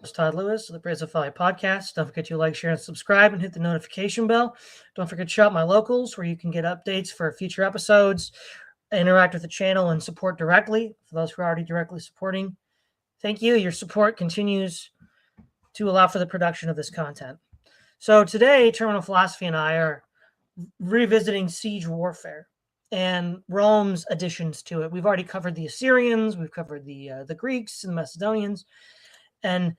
It's Todd Lewis of the Praise of Folly podcast. Don't forget to like, share, and subscribe, and hit the notification bell. Don't forget to shop my locals, where you can get updates for future episodes, interact with the channel, and support directly. For those who are already directly supporting, thank you. Your support continues to allow for the production of this content. So today, Terminal Philosophy and I are revisiting siege warfare and Rome's additions to it. We've already covered the Assyrians, we've covered the Greeks and the Macedonians, and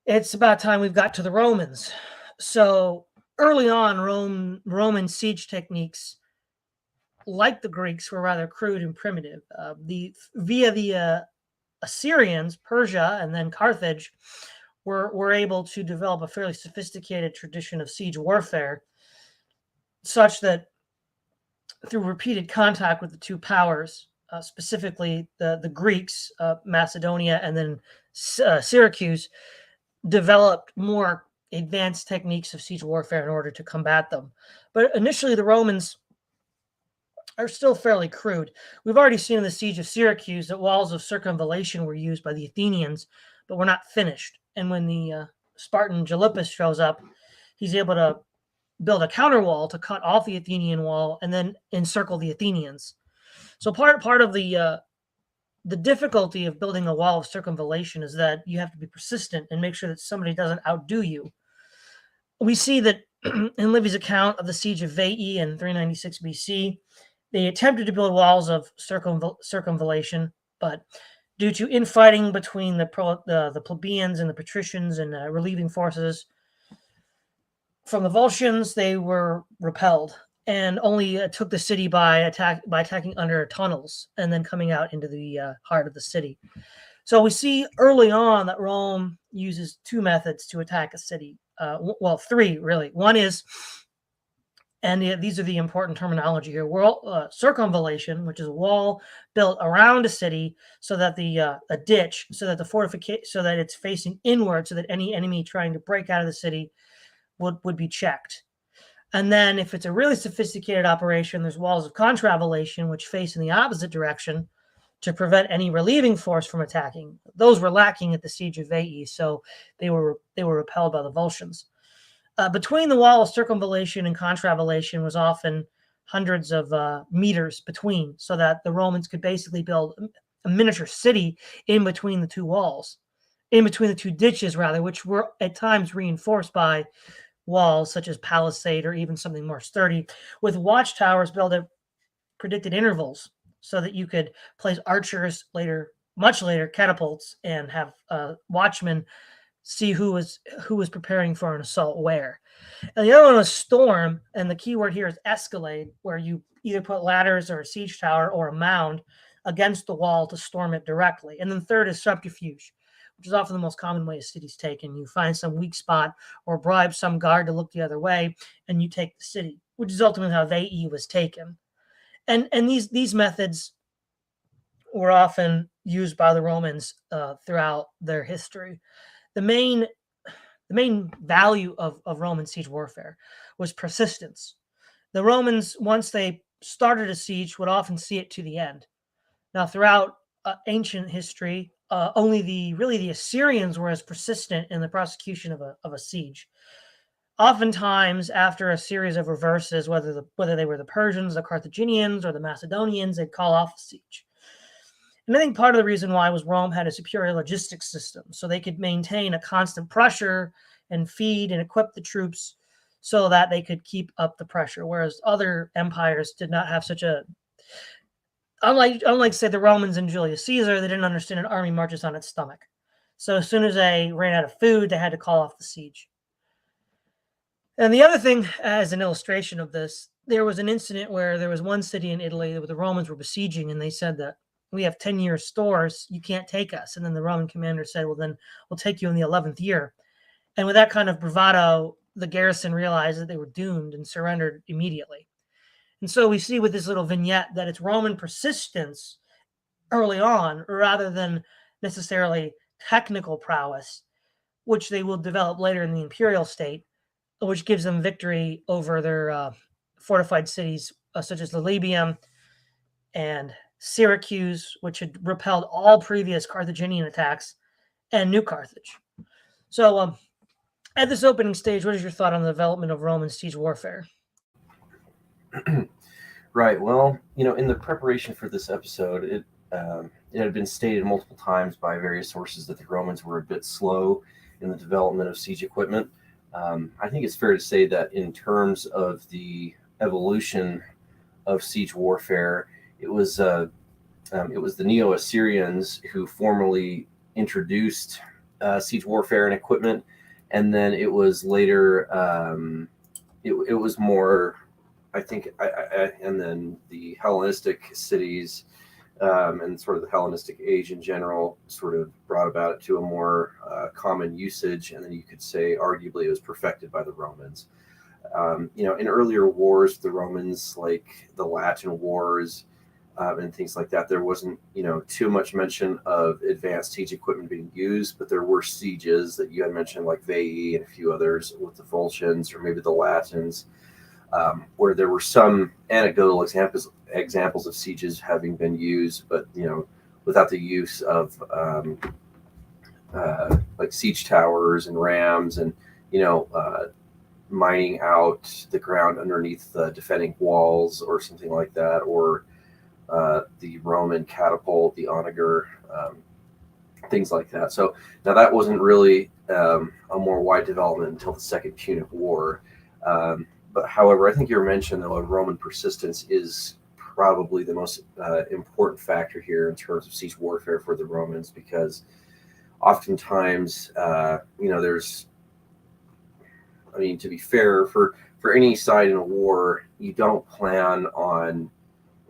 it's about time we've got to the Romans. So early on, Roman siege techniques, like the Greeks, were rather crude and primitive. Via the Assyrians, Persia, and then Carthage, were able to develop a fairly sophisticated tradition of siege warfare, such that through repeated contact with the two powers, specifically the Greeks, Macedonia, and then Syracuse, developed more advanced techniques of siege warfare in order to combat them. But initially, the Romans are still fairly crude. We've already seen in the siege of Syracuse that walls of circumvallation were used by the Athenians, but were not finished. And when the Spartan Gylippus shows up, he's able to build a counter wall to cut off the Athenian wall and then encircle the Athenians. So part of the difficulty of building a wall of circumvallation is that you have to be persistent and make sure that somebody doesn't outdo you. We see that in Livy's account of the siege of Veii in 396 BC, they attempted to build walls of circumvallation, but due to infighting between the plebeians and the patricians and relieving forces from the Volscians, they were repelled and only took the city by attacking under tunnels and then coming out into the heart of the city. So we see early on that Rome uses two methods to attack a city. Three, really. One is, and these are the important terminology here, circumvallation, which is a wall built around a city so that a ditch, so that the fortification, so that it's facing inward, so that any enemy trying to break out of the city would be checked. And then if it's a really sophisticated operation, there's walls of contravallation, which face in the opposite direction to prevent any relieving force from attacking. Those were lacking at the siege of Veii, so they were repelled by the Volscians. Between the wall of circumvallation and contravallation was often hundreds of meters between, so that the Romans could basically build a miniature city in between the two walls, in between the two ditches, rather, which were at times reinforced by walls such as palisade or even something more sturdy, with watchtowers built at predicted intervals so that you could place archers much later, catapults, and have watchmen see who was preparing for an assault where. And the other one was storm, and the key word here is escalade, where you either put ladders or a siege tower or a mound against the wall to storm it directly. And then third is subterfuge, which is often the most common way a city's taken. You find some weak spot or bribe some guard to look the other way, and you take the city, which is ultimately how Veii was taken. And these methods were often used by the Romans throughout their history. The main value of Roman siege warfare was persistence. The Romans, once they started a siege, would often see it to the end. Now, throughout ancient history, only the Assyrians were as persistent in the prosecution of a siege. Oftentimes, after a series of reverses, whether they were the Persians, the Carthaginians, or the Macedonians, they'd call off the siege. And I think part of the reason why was Rome had a superior logistics system, so they could maintain a constant pressure and feed and equip the troops so that they could keep up the pressure, whereas other empires did not have such a... Unlike, say, the Romans and Julius Caesar, they didn't understand an army marches on its stomach. So as soon as they ran out of food, they had to call off the siege. And the other thing, as an illustration of this, there was an incident where there was one city in Italy that the Romans were besieging, and they said that we have 10-year stores, you can't take us. And then the Roman commander said, well, then we'll take you in the 11th year. And with that kind of bravado, the garrison realized that they were doomed and surrendered immediately. And so we see with this little vignette that it's Roman persistence early on, rather than necessarily technical prowess, which they will develop later in the imperial state, which gives them victory over their fortified cities, such as the Libyum and Syracuse, which had repelled all previous Carthaginian attacks, and New Carthage. So, at this opening stage, what is your thought on the development of Roman siege warfare? Right. Well, in the preparation for this episode, it had been stated multiple times by various sources that the Romans were a bit slow in the development of siege equipment. I think it's fair to say that in terms of the evolution of siege warfare, it was the Neo-Assyrians who formally introduced siege warfare and equipment, and then it was later it was more, I think, and then the Hellenistic cities and sort of the Hellenistic age in general sort of brought about it to a more common usage, and then you could say arguably it was perfected by the Romans. In earlier wars, the Romans, like the Latin wars and things like that, there wasn't too much mention of advanced siege equipment being used, but there were sieges that you had mentioned, like Veii and a few others with the Volscians or maybe the Latins, where there were some anecdotal examples of sieges having been used, but without the use of like siege towers and rams and mining out the ground underneath the defending walls or something like that, or the Roman catapult, the onager, things like that. So now that wasn't really a more wide development until the Second Punic War. But however, I think your mention though of Roman persistence is probably the most important factor here in terms of siege warfare for the Romans, because oftentimes, there's, to be fair, for any side in a war, you don't plan on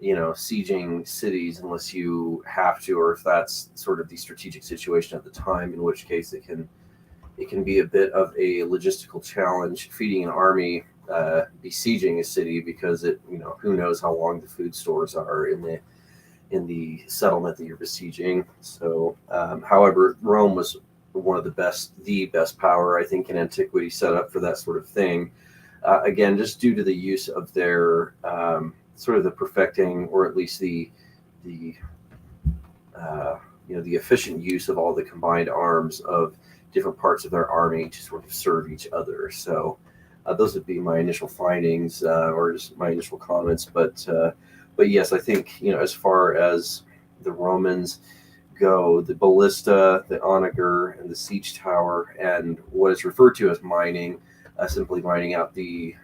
sieging cities unless you have to, or if that's sort of the strategic situation at the time, in which case it can be a bit of a logistical challenge feeding an army besieging a city, because who knows how long the food stores are in the settlement that you're besieging. So however, Rome was one of the best power, I think, in antiquity set up for that sort of thing, again just due to the use of their sort of the perfecting, or at least the efficient use of all the combined arms of different parts of their army to sort of serve each other. So those would be my initial findings, or just my initial comments. But yes, I think as far as the Romans go, the ballista, the onager, and the siege tower, and what is referred to as mining, simply mining out the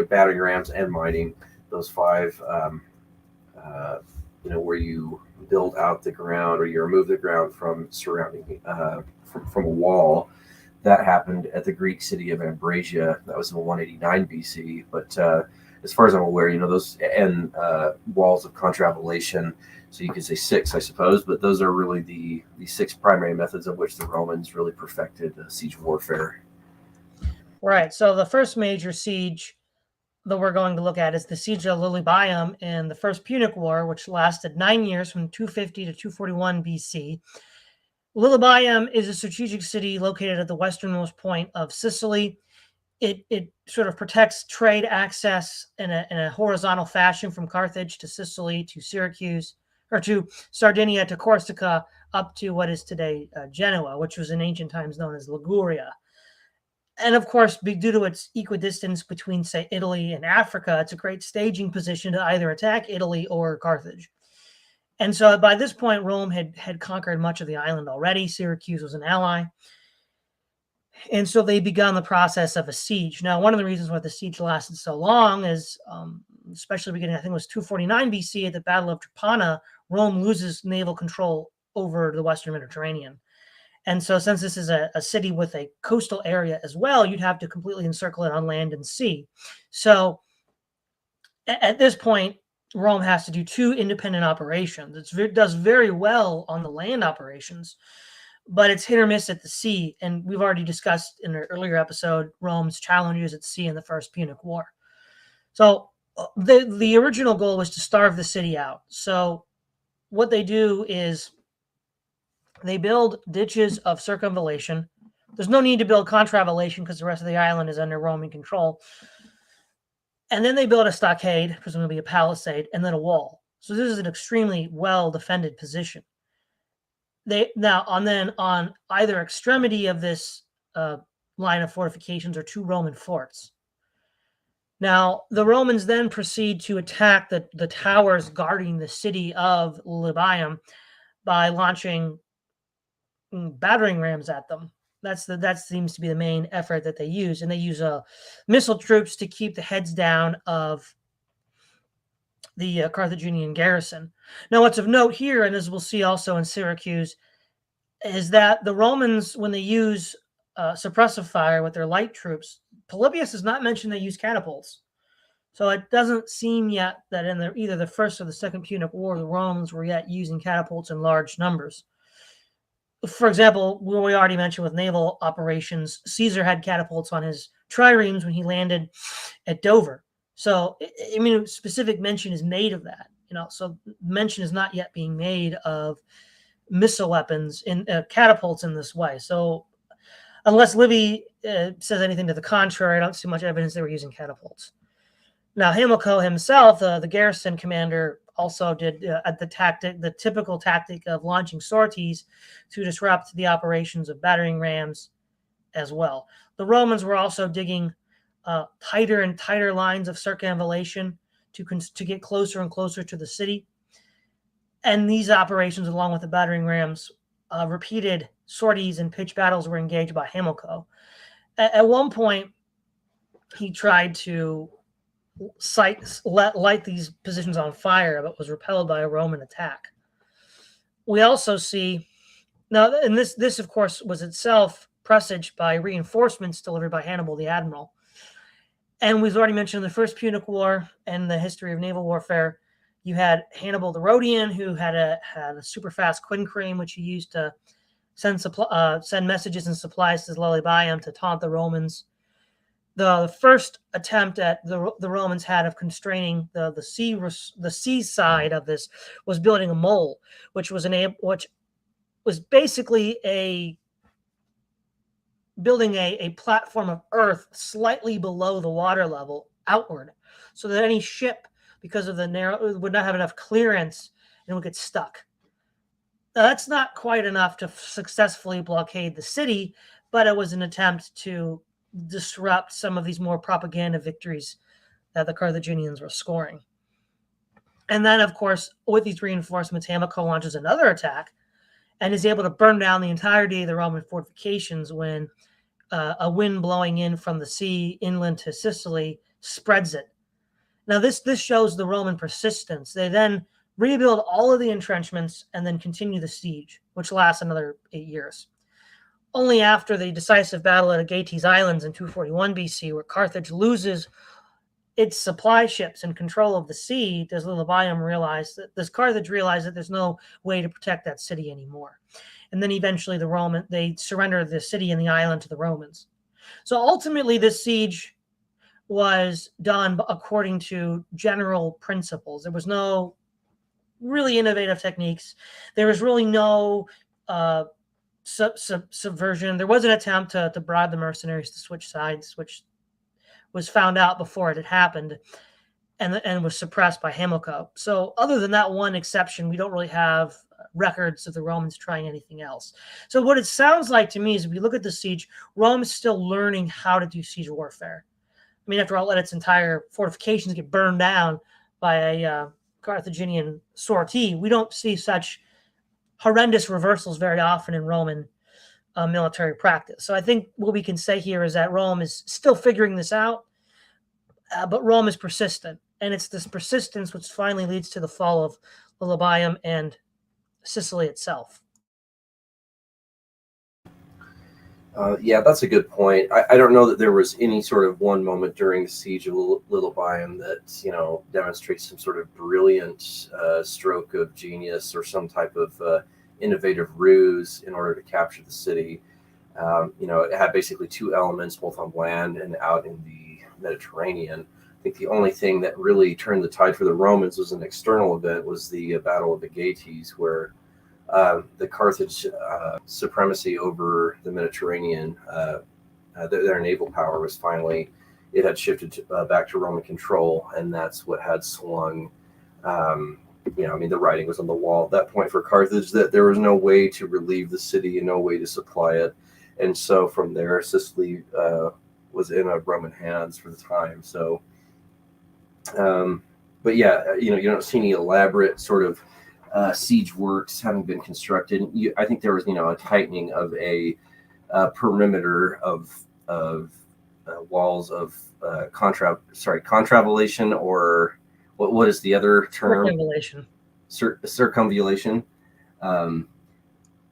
battering rams and mining those five, where you build out the ground or you remove the ground from surrounding from a wall. That happened at the Greek city of Ambrasia. That was in 189 BC. But as far as I'm aware, those and walls of contravallation. So you could say six, I suppose, but those are really the six primary methods of which the Romans really perfected siege warfare. Right. So the first major siege that we're going to look at is the siege of Lilybaeum in the First Punic War, which lasted 9 years from 250 to 241 BC. Lilybaeum is a strategic city located at the westernmost point of Sicily. It sort of protects trade access in a horizontal fashion from Carthage to Sicily to Syracuse, or to Sardinia to Corsica, up to what is today Genoa, which was in ancient times known as Liguria. And of course, due to its equidistance between, say, Italy and Africa, it's a great staging position to either attack Italy or Carthage. And so by this point, Rome had conquered much of the island already. Syracuse was an ally. And so they began the process of a siege. Now, one of the reasons why the siege lasted so long is, especially beginning, I think it was 249 BC, at the Battle of Trapana, Rome loses naval control over the Western Mediterranean. And so since this is a city with a coastal area as well, you'd have to completely encircle it on land and sea. So at this point, Rome has to do two independent operations. It does very well on the land operations, but it's hit or miss at the sea. And we've already discussed in an earlier episode Rome's challenges at sea in the First Punic War. So the original goal was to starve the city out. So what they do is they build ditches of circumvallation. There's no need to build contravallation because the rest of the island is under Roman control. And then they build a stockade, presumably a palisade, and then a wall. So this is an extremely well-defended position. On either extremity of this line of fortifications or 2 Roman forts. Now, the Romans then proceed to attack the towers guarding the city of Libyum by launching battering rams at them. That seems to be the main effort that they use, and they use missile troops to keep the heads down of the Carthaginian garrison. Now, what's of note here, and as we'll see also in Syracuse, is that the Romans, when they use suppressive fire with their light troops, Polybius does not mention they use catapults. So it doesn't seem yet that in either the First or the Second Punic War, the Romans were yet using catapults in large numbers. For example, we already mentioned with naval operations, Caesar had catapults on his triremes when he landed at Dover. So, I mean, specific mention is made of that. So mention is not yet being made of missile weapons in catapults in this way. So, unless Livy says anything to the contrary, I don't see much evidence they were using catapults. Now, Hamilcar himself, the garrison commander, also did the typical tactic of launching sorties to disrupt the operations of battering rams as well. The Romans were also digging tighter and tighter lines of circumvallation to get closer and closer to the city. And these operations, along with the battering rams, repeated sorties and pitched battles were engaged by Hamilcar. At one point, he tried to light these positions on fire, but was repelled by a Roman attack. We also see now, and this of course was itself presaged by reinforcements delivered by Hannibal the admiral. And we've already mentioned the First Punic War and the history of naval warfare. You had Hannibal the Rhodian, who had a super fast quincreme, which he used to send messages and supplies to Lilybaeum to taunt the Romans. The first attempt at the Romans had of constraining the sea side of this was building a mole, which was basically building a platform of earth slightly below the water level outward, so that any ship, because of the narrow, would not have enough clearance and would get stuck. Now, that's not quite enough to successfully blockade the city, but it was an attempt to disrupt some of these more propaganda victories that the Carthaginians were scoring. And then, of course, with these reinforcements, Hamilcar launches another attack and is able to burn down the entirety of the Roman fortifications when a wind blowing in from the sea inland to Sicily spreads it. Now, this shows the Roman persistence. They then rebuild all of the entrenchments and then continue the siege, which lasts another 8 years. Only after the decisive battle at Aegates Islands in 241 BC, where Carthage loses its supply ships and control of the sea, does Carthage realize that there's no way to protect that city anymore. And then eventually they surrender the city and the island to the Romans. So ultimately, this siege was done according to general principles. There was no really innovative techniques. There was really no subversion. There was an attempt to bribe the mercenaries to switch sides, which was found out before it had happened and was suppressed by Hamilcar. So other than that one exception, we don't really have records of the Romans trying anything else. So what it sounds like to me is, if we look at the siege, Rome is still learning how to do siege warfare. I mean, after all, let its entire fortifications get burned down by a Carthaginian sortie. We don't see such horrendous reversals very often in Roman military practice. So I think what we can say here is that Rome is still figuring this out, but Rome is persistent. And it's this persistence which finally leads to the fall of Lilybaeum and Sicily itself. Yeah, that's a good point. I don't know that there was any sort of one moment during the siege of Lilybaeum that, demonstrates some sort of brilliant stroke of genius or some type of innovative ruse in order to capture the city. It had basically two elements, both on land and out in the Mediterranean. I think the only thing that really turned the tide for the Romans was an external event, was the Battle of Aegates, where the Carthage supremacy over the Mediterranean, their naval power was finally, it had shifted back to Roman control, and that's what had swung, the writing was on the wall at that point for Carthage, that there was no way to relieve the city and no way to supply it. and so from there, Sicily was in Roman hands for the time. So, um, but yeah, you don't see any elaborate sort of siege works having been constructed. I think there was a tightening of a perimeter of walls of contravallation, or what is the other term? Circumvallation. Circumvallation. Um,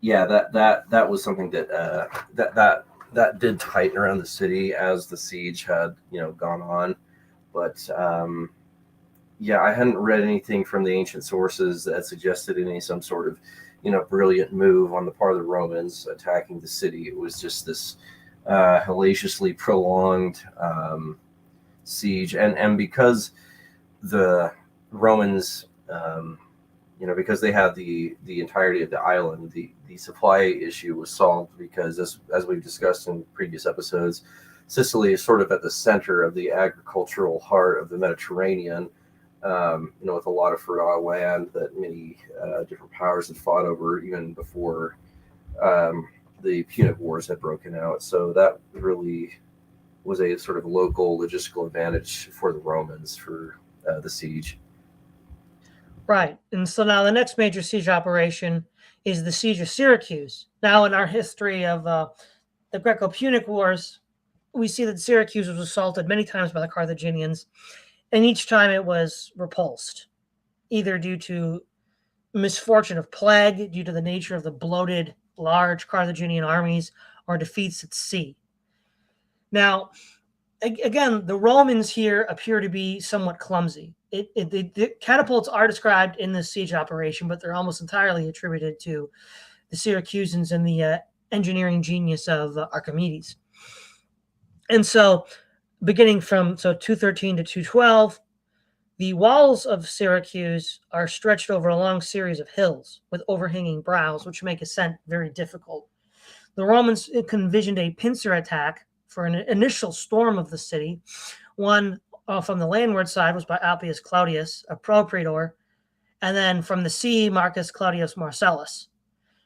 yeah, that was something that did tighten around the city as the siege had gone on. But yeah, I hadn't read anything from the ancient sources that suggested any some sort of brilliant move on the part of the Romans attacking the city. It was just this hellaciously prolonged siege, and because the Romans, because they had the entirety of the island, the supply issue was solved because, as we've discussed in previous episodes, Sicily is sort of at the center of the agricultural heart of the Mediterranean, with a lot of fertile land that many different powers had fought over even before the Punic Wars had broken out. So that really was a sort of local logistical advantage for the Romans for the siege. Right. And so now the next major siege operation is the Siege of Syracuse. Now, in our history of the Greco-Punic Wars, we see that Syracuse was assaulted many times by the Carthaginians, and each time it was repulsed, either due to misfortune of plague, due to the nature of the bloated, large Carthaginian armies, or defeats at sea. Now, again, the Romans here appear to be somewhat clumsy. The catapults are described in this siege operation, but they're almost entirely attributed to the Syracusans and the engineering genius of Archimedes. And so, beginning from 213 to 212, the walls of Syracuse are stretched over a long series of hills with overhanging brows, which make ascent very difficult. The Romans envisioned a pincer attack for an initial storm of the city. One from the landward side was by Appius Claudius, a praetor, and then from the sea, Marcus Claudius Marcellus.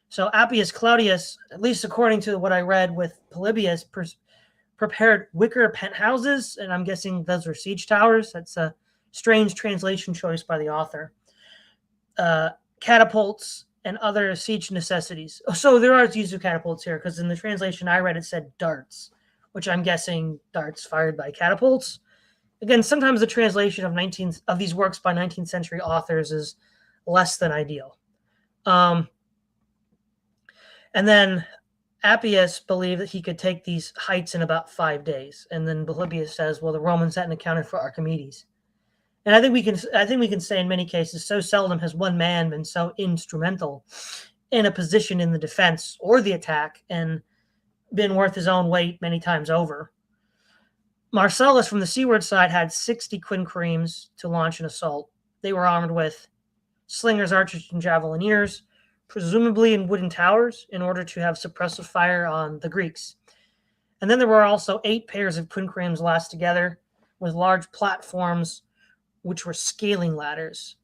So Appius Claudius, at least according to what I read with Polybius, prepared wicker penthouses, and I'm guessing those are siege towers. That's a strange translation choice by the author. Catapults and other siege necessities. So there are use of catapults here, because in the translation I read it said darts, which I'm guessing darts fired by catapults. Again, sometimes the translation of these works by 19th century authors is less than ideal. And then Appius believed that he could take these heights in about 5 days. And then Polybius says, well, the Romans hadn't accounted for Archimedes. And I think we can say in many cases, so seldom has one man been so instrumental in a position in the defense or the attack and been worth his own weight many times over. Marcellus from the seaward side had 60 quinqueremes to launch an assault. They were armed with slingers, archers, and javelineers, presumably in wooden towers, in order to have suppressive fire on the Greeks. And then there were also 8 pairs of quinqueremes lashed together with large platforms, which were scaling ladders.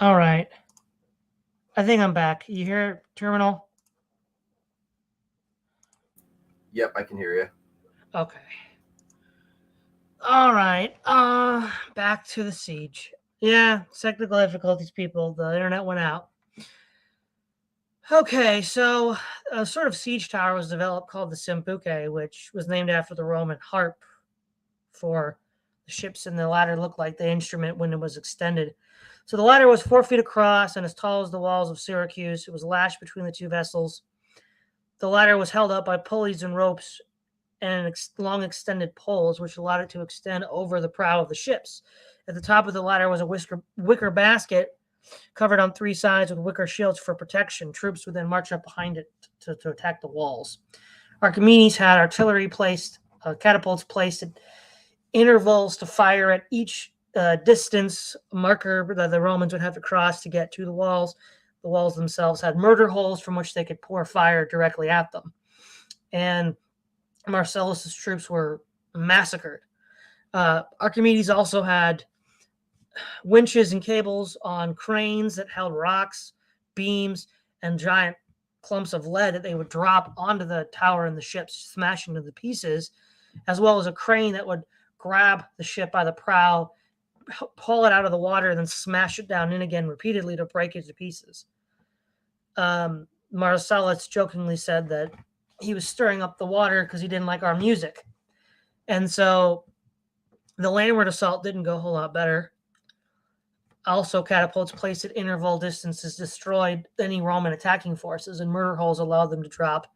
All right. I think I'm back. You hear terminal? Yep, I can hear you. Okay. All right. Back to the siege. Yeah, technical difficulties, people. The internet went out. Okay, so a sort of siege tower was developed called the Simpuke, which was named after the Roman harp for the ships, and the ladder looked like the instrument when it was extended. So the ladder was 4 feet across and as tall as the walls of Syracuse. It was lashed between the two vessels. The ladder was held up by pulleys and ropes and long extended poles, which allowed it to extend over the prow of the ships. At the top of the ladder was a wicker basket covered on three sides with wicker shields for protection. Troops would then march up behind it to attack the walls. Archimedes had artillery placed, catapults placed at intervals to fire at each distance marker that the Romans would have to cross to get to the walls. The walls themselves had murder holes from which they could pour fire directly at them. And Marcellus's troops were massacred. Archimedes also had winches and cables on cranes that held rocks, beams, and giant clumps of lead that they would drop onto the tower and the ships, smashing to the pieces, as well as a crane that would grab the ship by the prow, pull it out of the water, and then smash it down in again repeatedly to break it to pieces. Marcellus jokingly said that he was stirring up the water because he didn't like our music. And so the landward assault didn't go a whole lot better. Also, catapults placed at interval distances destroyed any Roman attacking forces, and murder holes allowed them to drop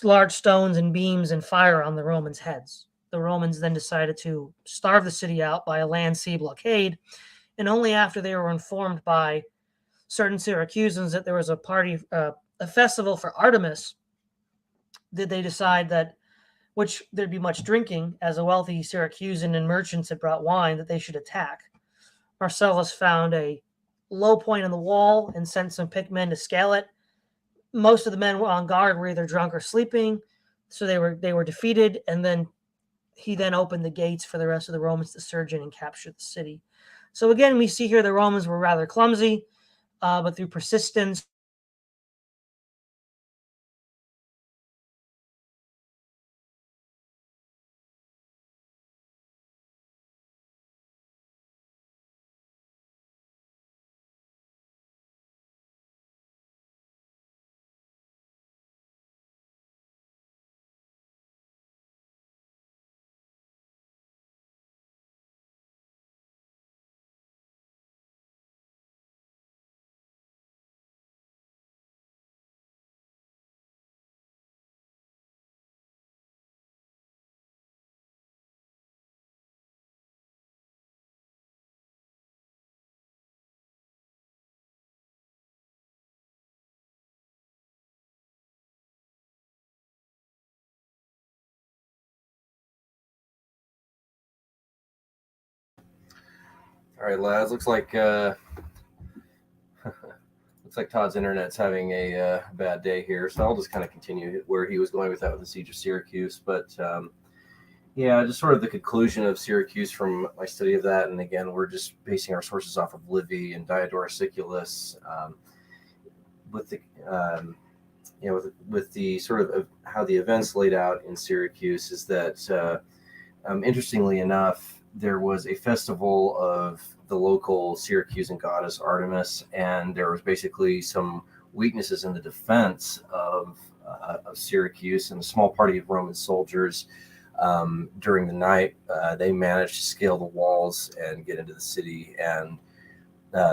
large stones and beams and fire on the Romans' heads. The Romans then decided to starve the city out by a land-sea blockade, and only after they were informed by certain Syracusans that there was a festival for Artemis, did they decide that, which there'd be much drinking, as a wealthy Syracusan and merchants had brought wine, that they should attack. Marcellus found a low point in the wall and sent some picked men to scale it. Most of the men on guard were either drunk or sleeping, so they were defeated, and then he then opened the gates for the rest of the Romans to surge in and capture the city. So again, we see here the Romans were rather clumsy, but through persistence, All right, lads. Looks like Todd's internet's having a bad day here, so I'll just kind of continue where he was going with that with the siege of Syracuse. But yeah, just sort of the conclusion of Syracuse from my study of that, and again, we're just basing our sources off of Livy and Diodorus Siculus, with the with the sort of how the events laid out in Syracuse is that interestingly enough, there was a festival of the local Syracusan goddess Artemis, and there was basically some weaknesses in the defense of Syracuse, and a small party of Roman soldiers during the night, they managed to scale the walls and get into the city, and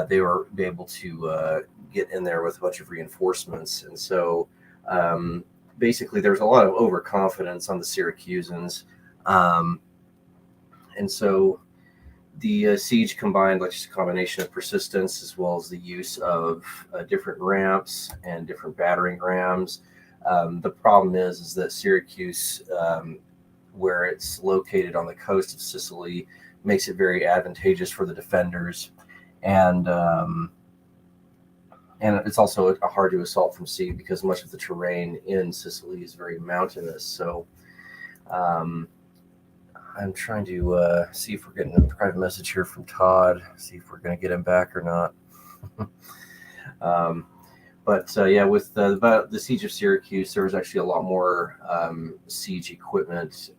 they were able to get in there with a bunch of reinforcements. And so basically there's a lot of overconfidence on the Syracusans. And so the siege combined like just a combination of persistence as well as the use of different ramps and different battering rams. The problem is that Syracuse, where it's located on the coast of Sicily, makes it very advantageous for the defenders, and it's also hard to assault from sea because much of the terrain in Sicily is very mountainous. So I'm trying to see if we're getting a private message here from Todd. See if we're going to get him back or not. um, but yeah, with about the siege of Syracuse, there was actually a lot more siege equipment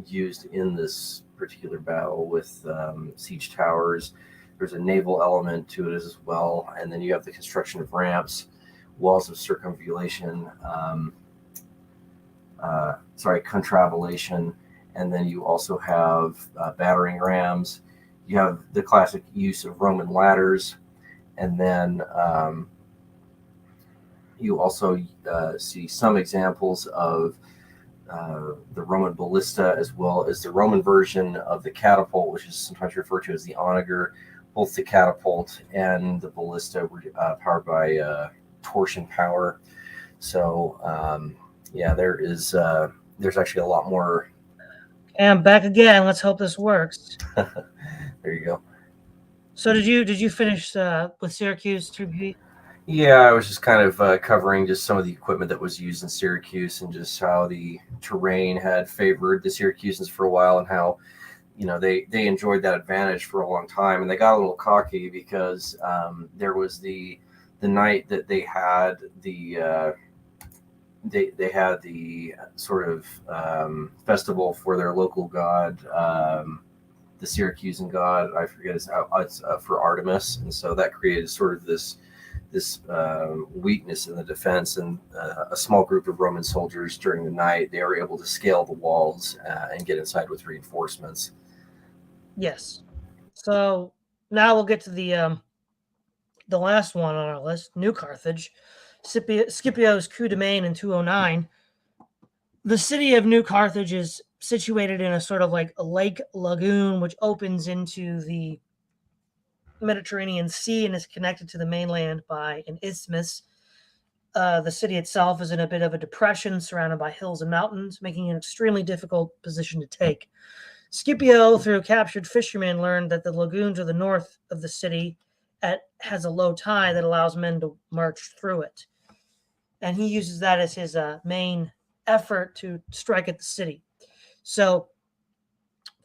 used in this particular battle with siege towers. There's a naval element to it as well, and then you have the construction of ramps, walls of circumvallation, contravallation, and then you also have battering rams. You have the classic use of Roman ladders, and then you also see some examples of the Roman ballista, as well as the Roman version of the catapult, which is sometimes referred to as the onager. Both the catapult and the ballista were powered by torsion power. So yeah, there's actually a lot more. And back again. Let's hope this works. There you go. So did you finish with Syracuse 3P? Yeah, I was just kind of covering just some of the equipment that was used in Syracuse and just how the terrain had favored the Syracusans for a while, and how they enjoyed that advantage for a long time, and they got a little cocky because there was the night that they had the they had the sort of festival for their local god, the Syracusan god. I forget it's for Artemis, and so that created sort of this weakness in the defense, and a small group of Roman soldiers during the night, they were able to scale the walls and get inside with reinforcements. Yes. So now we'll get to the last one on our list, New Carthage. Scipio's coup de main in 209. The city of New Carthage is situated in a sort of like a lake lagoon, which opens into the Mediterranean Sea and is connected to the mainland by an isthmus. The city itself is in a bit of a depression surrounded by hills and mountains, making it an extremely difficult position to take. Scipio, through captured fishermen, learned that the lagoon to the north of the city has a low tide that allows men to march through it. And he uses that as his main effort to strike at the city. So,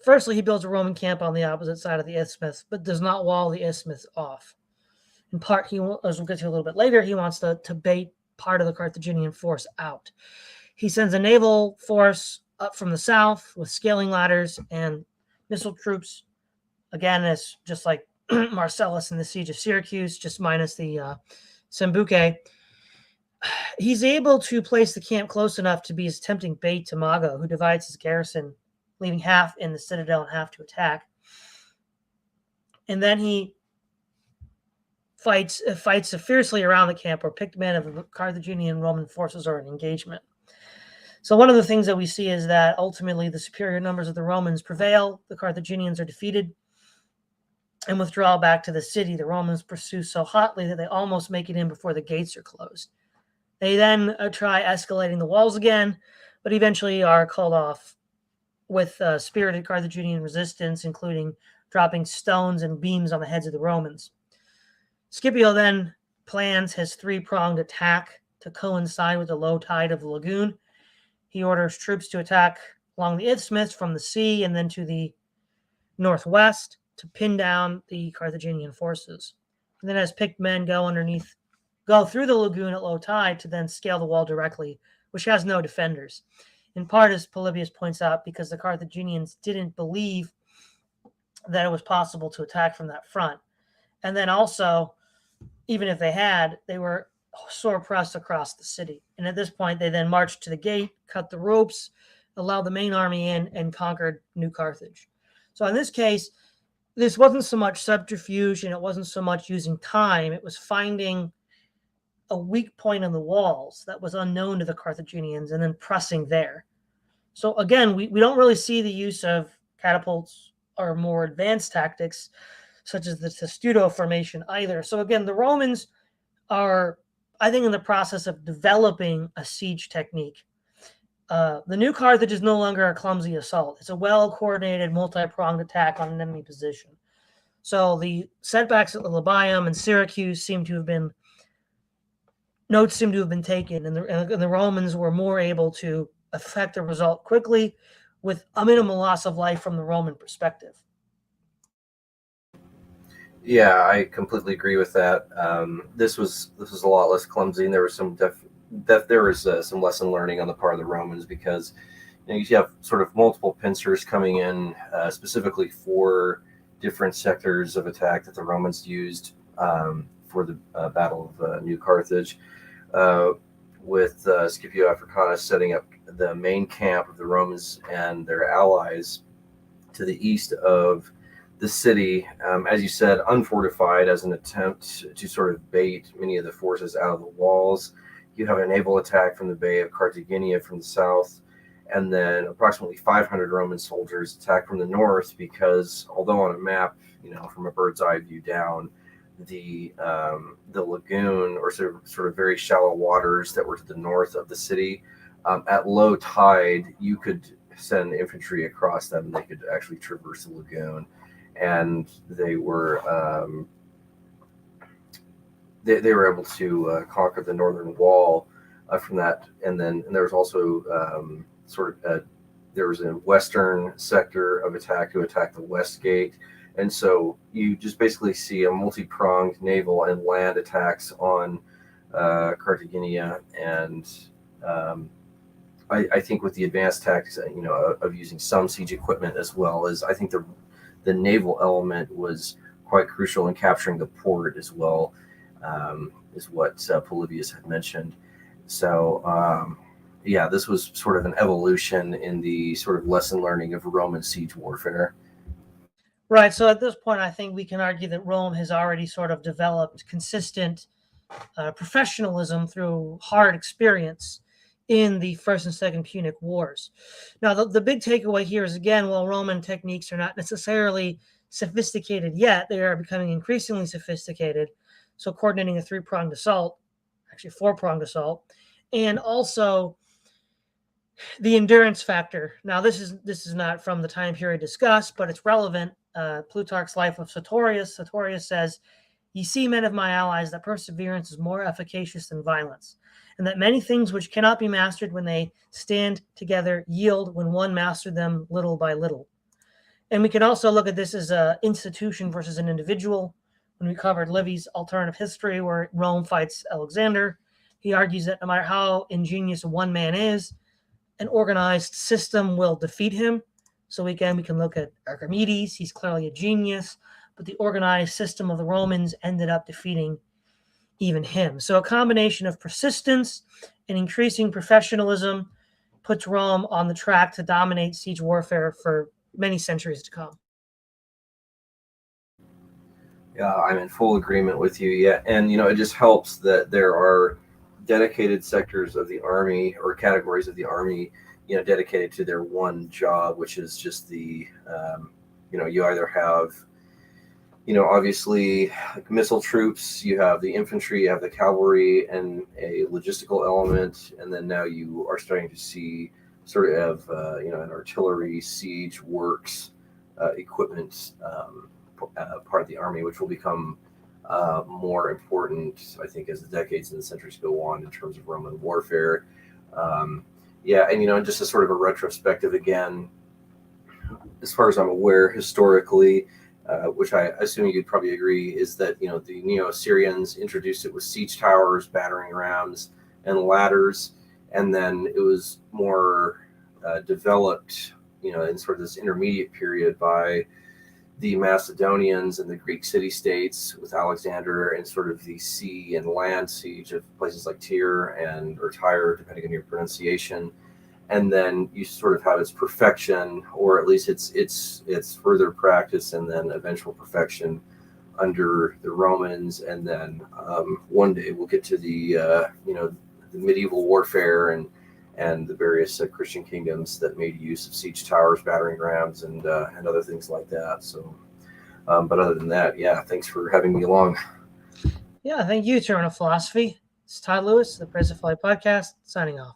firstly, he builds a Roman camp on the opposite side of the isthmus, but does not wall the isthmus off. In part, as we'll get to a little bit later, he wants to bait part of the Carthaginian force out. He sends a naval force up from the south with scaling ladders and missile troops. Again, it's just like Marcellus in the siege of Syracuse, just minus the Sambucae. He's able to place the camp close enough to be his tempting bait to Mago, who divides his garrison, leaving half in the citadel and half to attack. And then he fights fiercely around the camp, where picked men of the Carthaginian Roman forces are in engagement. So one of the things that we see is that ultimately the superior numbers of the Romans prevail. The Carthaginians are defeated and withdraw back to the city. The Romans pursue so hotly that they almost make it in before the gates are closed. They then try escalating the walls again, but eventually are called off with spirited Carthaginian resistance, including dropping stones and beams on the heads of the Romans. Scipio then plans his three-pronged attack to coincide with the low tide of the lagoon. He orders troops to attack along the isthmus from the sea and then to the northwest to pin down the Carthaginian forces. And then has picked men go through the lagoon at low tide to then scale the wall directly, which has no defenders. In part, as Polybius points out, because the Carthaginians didn't believe that it was possible to attack from that front. And then also, even if they had, they were sore pressed across the city. And at this point, they then marched to the gate, cut the ropes, allowed the main army in, and conquered New Carthage. So in this case, this wasn't so much subterfuge and it wasn't so much using time. It was finding a weak point on the walls that was unknown to the Carthaginians and then pressing there. So again, we don't really see the use of catapults or more advanced tactics such as the testudo formation either. So again, the Romans are, I think, in the process of developing a siege technique. The New Carthage is no longer a clumsy assault. It's a well-coordinated, multi-pronged attack on an enemy position. So the setbacks at Labium and Syracuse notes seem to have been taken, and the Romans were more able to affect the result quickly with a minimal loss of life from the Roman perspective. Yeah, I completely agree with that. This was a lot less clumsy, and there was some some lesson learning on the part of the Romans, because you have sort of multiple pincers coming in specifically for different sectors of attack that the Romans used for the Battle of New Carthage, with Scipio Africanus setting up the main camp of the Romans and their allies to the east of the city, as you said, unfortified, as an attempt to sort of bait many of the forces out of the walls. You have a naval attack from the Bay of Cartagena from the south, and then approximately 500 Roman soldiers attack from the north, because although on a map, from a bird's eye view down, the lagoon, or sort of very shallow waters that were to the north of the city, at low tide, you could send infantry across them, and they could actually traverse the lagoon. And they were they were able to conquer the northern wall from that. And there was also there was a western sector of attack to attack the west gate. And so you just basically see a multi-pronged naval and land attacks on Cartagena. And I think with the advanced tactics, of using some siege equipment, as well as, I think the naval element was quite crucial in capturing the port as well, is what Polybius had mentioned. So, this was sort of an evolution in the sort of lesson learning of Roman siege warfare. Right. So at this point, I think we can argue that Rome has already sort of developed consistent professionalism through hard experience in the First and Second Punic Wars. Now, the big takeaway here is, again, while Roman techniques are not necessarily sophisticated yet, they are becoming increasingly sophisticated. So coordinating a three-pronged assault, actually four-pronged assault, and also the endurance factor. Now, this is not from the time period discussed, but it's relevant. Plutarch's Life of Sertorius. Sertorius says, "Ye see, men of my allies, that perseverance is more efficacious than violence, and that many things which cannot be mastered when they stand together yield when one mastered them little by little." And we can also look at this as an institution versus an individual. When we covered Livy's alternative history, where Rome fights Alexander, he argues that no matter how ingenious one man is, an organized system will defeat him. So again, we can look at Archimedes. He's clearly a genius, but the organized system of the Romans ended up defeating even him. So a combination of persistence and increasing professionalism puts Rome on the track to dominate siege warfare for many centuries to come. Yeah, I'm in full agreement with you. Yeah, and it just helps that there are dedicated sectors of the army, or categories of the army, dedicated to their one job, which is just the, you either have, obviously, like missile troops, you have the infantry, you have the cavalry, and a logistical element, and then now you are starting to see sort of, an artillery siege works equipment part of the army, which will become more important, I think, as the decades and the centuries go on in terms of Roman warfare. And just as sort of a retrospective again, as far as I'm aware, historically, which I assume you'd probably agree, is that the Neo-Assyrians introduced it with siege towers, battering rams, and ladders, and then it was more developed, in sort of this intermediate period by the Macedonians and the Greek city-states with Alexander, and sort of the sea and land siege of places like Tyre or Tyre, depending on your pronunciation. And then you sort of have its perfection, or at least its further practice, and then eventual perfection under the Romans. And then one day we'll get to the medieval warfare and the various Christian kingdoms that made use of siege towers, battering rams, and other things like that. So, but other than that, yeah, thanks for having me along. Yeah, thank you, Eternal Philosophy. It's Todd Lewis, the Press of Flight Podcast, signing off.